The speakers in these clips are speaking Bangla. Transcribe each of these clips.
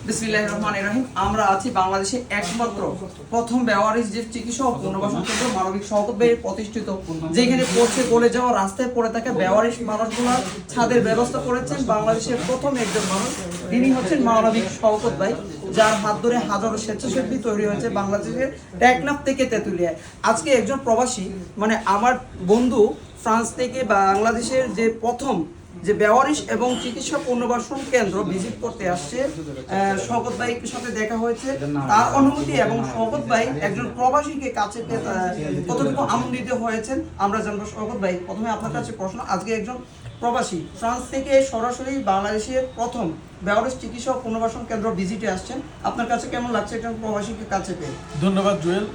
বিসমিল্লাহির রহমানির রহিম। আমরা আছি বাংলাদেশে একমাত্র প্রথম বেওয়ারিশ যে চিকিৎসা ও পুনর্বাসন কেন্দ্র মানবিক শওকত ভাই প্রতিষ্ঠিত, যেখানে পড়ছে গলে যাওয়া রাস্তায় পড়ে থাকা বেওয়ারিশ মানুষগুলোর ছাদের ব্যবস্থা করেছেন বাংলাদেশের প্রথম একজন মানুষ। তিনি হচ্ছেন মানবিক শওকত ভাই, যার হাত ধরে হাজারো স্বেচ্ছাসেবী তৈরি হয়েছে বাংলাদেশের টেকনাফ থেকে তেঁতুলিয়ায়। আজকে একজন প্রবাসী, মানে আমার বন্ধু ফ্রান্স থেকে বাংলাদেশের যে প্রথম যে বেওয়ারিশ এবং চিকিৎসা পুনর্বাসন কেন্দ্র ভিজিট করতে আসছে, শওকত ভাইয়ের সাথে দেখা হয়েছে। তার অনুভূতি এবং শওকত ভাই একজন প্রবাসীকে কাছে পেয়ে কতটুকু আনন্দিত হয়েছেন আমরা জানবো। শওকত ভাই, প্রথমে আপনার কাছে প্রশ্ন, আজকে একজন প্রবাসী ফ্রান্স থেকে সরাসরি বাংলাদেশের প্রথম বেওয়ারিশ চিকিৎসা পুনর্বাসন কেন্দ্র ভিজিটে আসছেন, আপনার কাছে কেমন লাগছে একজন প্রবাসীকে কাছে পেয়ে? ধন্যবাদ জুয়েল।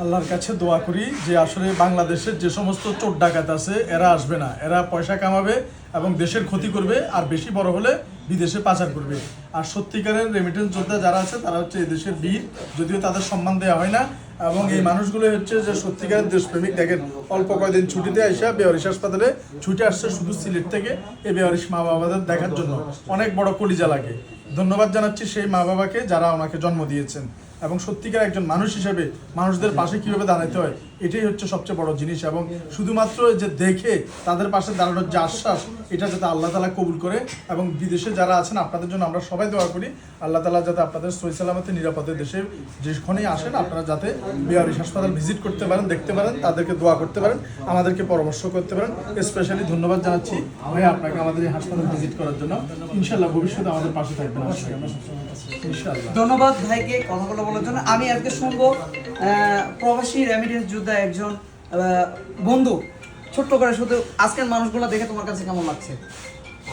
আল্লাহর কাছে দোয়া করি যে আসলে বাংলাদেশের যে সমস্ত চোর ডাকাত আছে এরা আসবে না, এরা পয়সা কামাবে এবং দেশের ক্ষতি করবে, আর বেশি বড় হলে বিদেশে পাচার করবে। আর সত্যিকারের রেমিটেন্স যোদ্ধা যারা আছে তারা হচ্ছে এই দেশের বীর, যদিও তাদের সম্মান দেওয়া হয় না। এবং এই মানুষগুলো হচ্ছে যে সত্যিকারের দেশপ্রেমিক। দেখেন, অল্প কয়েকদিন ছুটিতে এসে বেওয়ারিশ হাসপাতালে ছুটে আসছে শুধু সিলেট থেকে এই বেওয়ারিশ মা বাবাদের দেখার জন্য। অনেক বড় কলিজা লাগে। ধন্যবাদ জানাচ্ছি সেই মা বাবাকে যারা ওনাকে জন্ম দিয়েছেন, এবং সত্যিকার একজন মানুষ হিসেবে মানুষদের পাশে কীভাবে দাঁড়াতে হয় এটাই হচ্ছে সবচেয়ে বড় জিনিস। এবং শুধুমাত্র যে দেখে তাদের পাশে দাঁড়ানোর যে আশ্বাস, এটা যাতে আল্লাহ তালা কবুল করে। এবং বিদেশে যারা আছেন আপনাদের জন্য আমরা সবাই দোয়া করি, আল্লাহ তালা যাতে আপনাদের সহি সালামতে নিরাপদে দেশে যেখানেই আসেন আপনারা যাতে বেওয়ারিশ হাসপাতাল ভিজিট করতে পারেন, দেখতে পারেন, তাদেরকে দোয়া করতে পারেন, আমাদেরকে পরামর্শ করতে পারেন। স্পেশালি ধন্যবাদ জানাচ্ছি ভাই আপনাকে আমাদের এই হাসপাতাল ভিজিট করার জন্য। ইনশাল্লাহ ভবিষ্যতে আমাদের পাশে থাকবেন ইনশাল্লাহ। ধন্যবাদ ভাইকে কথাগুলো বলার জন্য। আমি আজকে শুনবো প্রবাসী রেমিটেন্স যোদ্ধা একজন বন্ধু, ছোট্ট করে শুধু আজকের মানুষগুলো দেখে তোমার কাছে কেমন লাগছে?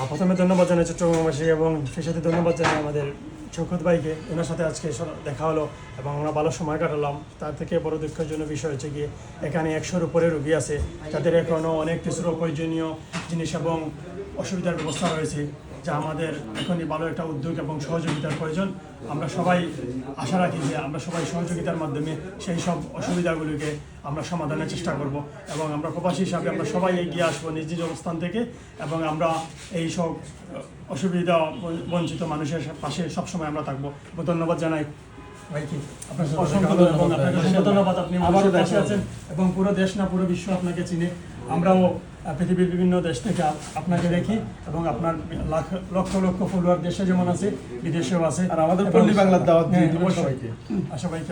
প্রথমে ধন্যবাদ জানাই চট্টগ্রামবাসী, এবং সেই সাথে ধন্যবাদ জানাই আমাদের শওকত ভাইকে। এনার সাথে আজকে দেখা হলো এবং আমরা ভালো সময় কাটালাম। তার থেকে বড় দুঃখের জন্য বিষয় হচ্ছে গিয়ে এখানে 100-র উপরে রোগী আছে, তাদের এখনও অনেক কিছুর প্রয়োজনীয় জিনিস এবং অসুবিধার ব্যবস্থা রয়েছে, যা আমাদের এখনই ভালো একটা উদ্যোগ এবং সহযোগিতার প্রয়োজন। আমরা সবাই আশা রাখি যে আমরা সবাই সহযোগিতার মাধ্যমে সেই সব অসুবিধাগুলিকে আমরা সমাধানের চেষ্টা করব, এবং আমরা প্রবাসী হিসাবে আমরা সবাই এগিয়ে আসবো নিজ নিজ অবস্থান থেকে, এবং আমরা এই সব অসুবিধা বঞ্চিত মানুষের পাশে সবসময় আমরা থাকবো। ধন্যবাদ জানাই ভাইকে, আপনার ধন্যবাদ। আপনি আমারও দেশে আছেন এবং পুরো দেশ না পুরো বিশ্ব আপনাকে চিনে। আমরাও পৃথিবীর বিভিন্ন দেশ থেকে আপনাকে দেখি, এবং আপনার লক্ষ লক্ষ ফলোয়ার দেশে যেমন আছে বিদেশেও আছে। আর আমাদের পল্লী বাংলার দাওয়াত দিয়ে সবাইকে সবাইকে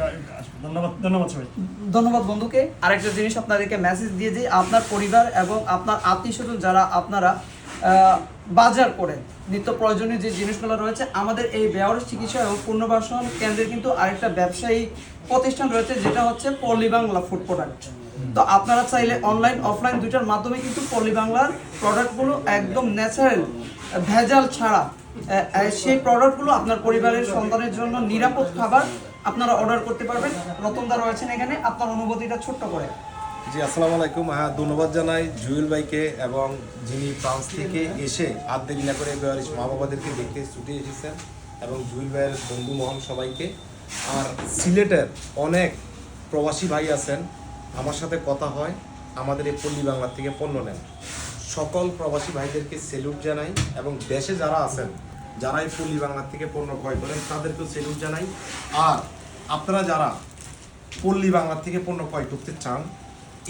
ধন্যবাদ সবাই। ধন্যবাদ বন্ধুকে। আরেকটা জিনিস আপনাদেরকে মেসেজ দিয়ে যে আপনার পরিবার এবং আপনার আত্মীয় স্বজন যারা আপনারা বাজার করে নিত্য প্রয়োজনীয় যে জিনিসগুলো রয়েছে, আমাদের এই বেওয়ারিশ চিকিৎসা এবং পুনর্বাসন কেন্দ্রে কিন্তু আরেকটা ব্যবসায়ী প্রতিষ্ঠান রয়েছে, যেটা হচ্ছে পল্লী বাংলা ফুড প্রোডাক্ট। তো আপনারা চাইলে অনলাইন অফলাইন দুইটার মাধ্যমে কিন্তু পল্লী বাংলার প্রোডাক্টগুলো একদম ন্যাচারাল, ভেজাল ছাড়া সেই প্রোডাক্টগুলো আপনার পরিবারের সন্তানের জন্য নিরাপদ খাবার আপনারা অর্ডার করতে পারবেন। রতনদা রয়েছেন এখানে, আপনার অনুভূতিটা ছোট্ট করে। জি, আসসালামু আলাইকুম। হ্যাঁ, ধন্যবাদ জানাই জুয়েল ভাইকে, এবং যিনি ফ্রান্স থেকে এসে আর দেরি না করে বেওয়ারিশ মা বাবাদেরকে দেখতে ছুটে এসেছেন, এবং জুয়েল ভাইয়ের বন্ধু মহল সবাইকে। আর সিলেটের অনেক প্রবাসী ভাই আছেন, আমার সাথে কথা হয়, আমাদের এই পল্লী বাংলা থেকে পণ্য নেন। সকল প্রবাসী ভাইদেরকে সেলুট জানাই, এবং দেশে যারা আছেন, যারা এই পল্লী বাংলা থেকে পণ্য ক্রয় করেন তাদেরকেও সেলুট জানাই। আর আপনারা যারা পল্লী বাংলা থেকে পণ্য ক্রয় করতে চান,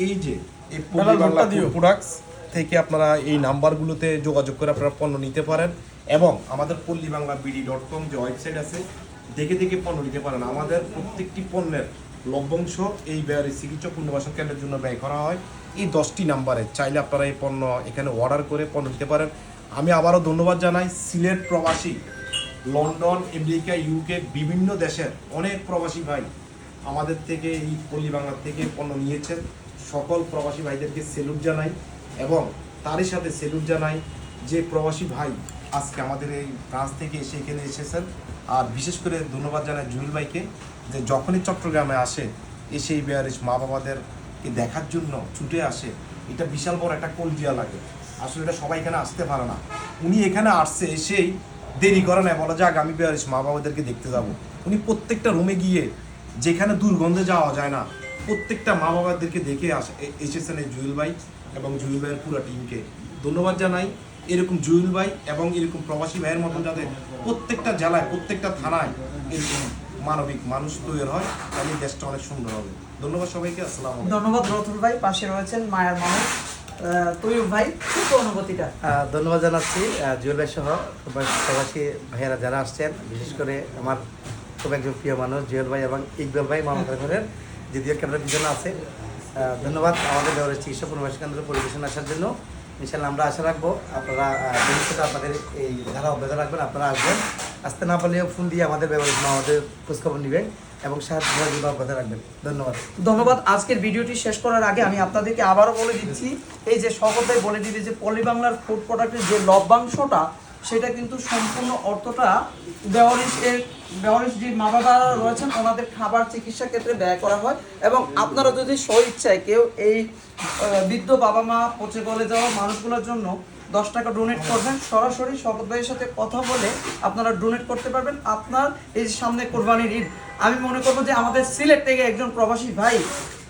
এই যে এই পল্লী বাংলা প্রোডাক্টস থেকে আপনারা এই নাম্বারগুলোতে যোগাযোগ করে আপনারা পণ্য নিতে পারেন, এবং আমাদের পল্লীবাংলা.bd.com যে ওয়েবসাইট আছে দেখে দেখে পণ্য নিতে পারেন। আমাদের প্রত্যেকটি পণ্যের লভ্যাংশ এই বেওয়ারিশ চিকিৎসা পুনর্বাসন কেন্দ্রের জন্য ব্যয় করা হয়। এই 10টি নাম্বারে চাইলে আপনারা এই পণ্য এখানে অর্ডার করে পণ্য নিতে পারেন। আমি আবারও ধন্যবাদ জানাই সিলেট প্রবাসী, লন্ডন, আমেরিকা, ইউকে, বিভিন্ন দেশের অনেক প্রবাসী ভাই আমাদের থেকে এই পল্লী বাংলা থেকে পণ্য নিয়েছেন। সকল প্রবাসী ভাইদেরকে সেলুট জানাই, এবং তারই সাথে সেলুট জানাই যে প্রবাসী ভাই আজকে আমাদের এই ফ্রান্স থেকে এসে এখানে এসেছেন। আর বিশেষ করে ধন্যবাদ জানাই জুয়েল ভাইকে, যে যখনই চট্টগ্রামে আসে এসে এই বেওয়ারিশ মা বাবাদেরকে দেখার জন্য ছুটে আসে, এটা বিশাল বড় একটা কলজিয়া লাগে। আসলে এটা সবাই এখানে আসতে পারে না। উনি এখানে আসছে, এসেই দেরি করে না, বলা যাক আমি বেওয়ারিশ মা বাবাদেরকে দেখতে যাব। উনি প্রত্যেকটা রুমে গিয়ে, যেখানে দুর্গন্ধে যাওয়া যায় না, প্রত্যেকটা মা বাবাদেরকে দেখে এসেছেন এই জুয়েল ভাই, এবং জুয়েল ভাইয়ের পুরো টিমকে ধন্যবাদ জানাই। এরকম জুয়েল ভাই এবং এরকম প্রবাসী ভাইয়ের মতন যাতে প্রত্যেকটা জেলায় প্রত্যেকটা থানায় এরকম মানবিক মানুষ তৈরি হয়, তাহলে দেশটা অনেক সুন্দর হবে। ধন্যবাদ সবাইকে, আসসালামু আলাইকুম। ধন্যবাদ রতুল ভাই, পাশে রয়েছেন মায়ের মানুষ তৈয়ব ভাই, ছোট অনুভূতিটা। ধন্যবাদ জানাচ্ছি জুয়েল ভাই সহ প্রবাসী ভাইয়েরা যারা আসছেন, বিশেষ করে আমার খুব একজন প্রিয় মানুষ জুয়েল ভাই এবং ইকবাল ভাই মামাকারের যদিও ক্যামেরার পিছনে আছে। ধন্যবাদ আমাদের বেওয়ারিশ চিকিৎসা পুনর্বাসী কেন্দ্র পরিবেশন আসার জন্য। ইনশাল্লাহ আমরা আশা রাখবো আপনারা ভবিষ্যতে আপনাদের এই ধারা অব্যাহত রাখবেন, আপনারা আসবেন, আসতে না পারলেও ফোন দিয়ে আমাদের বেওয়ারিশ আমাদের খোঁজখবর নেবেন এবং সাহায্য অব্যাহত রাখবেন। ধন্যবাদ। ধন্যবাদ। আজকের ভিডিওটি শেষ করার আগে আমি আপনাদেরকে আবারও বলে দিচ্ছি, এই যে শওকত ভাই বলে দিবে যে পলি বাংলার ফুড প্রোডাক্টের যে লভ্যাংশটা সেটা কিন্তু সম্পূর্ণ অর্থটা বেওয়ারিশ যে মা বাবা রয়েছেন ওনাদের খাবার চিকিৎসা ক্ষেত্রে ব্যয় করা হয়। এবং আপনারা যদি স্বইচ্ছায় কেউ এই বৃদ্ধ বাবা মা পচে গলে যাওয়া মানুষগুলোর জন্য 10 টাকা ডোনেট করবেন, সরাসরি শওকত ভাইয়ের সাথে কথা বলে আপনারা ডোনেট করতে পারবেন। আপনার এই যে সামনে কোরবানির ঈদ, আমি মনে করবো যে আমাদের সিলেট থেকে একজন প্রবাসী ভাই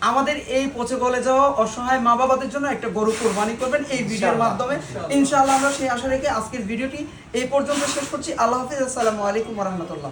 আমাদের এই পচে গলে যাওয়া অসহায় মা বাবাদের জন্য একটা গরু কোরবানি করবেন এই ভিডিওর মাধ্যমে। ইনশাআল্লাহ আমরা সেই আশা রেখে আজকের ভিডিওটি এই পর্যন্ত শেষ করছি। আল্লাহ হাফিজ, আসসালামু আলাইকুম ওয়া রাহমাতুল্লাহ।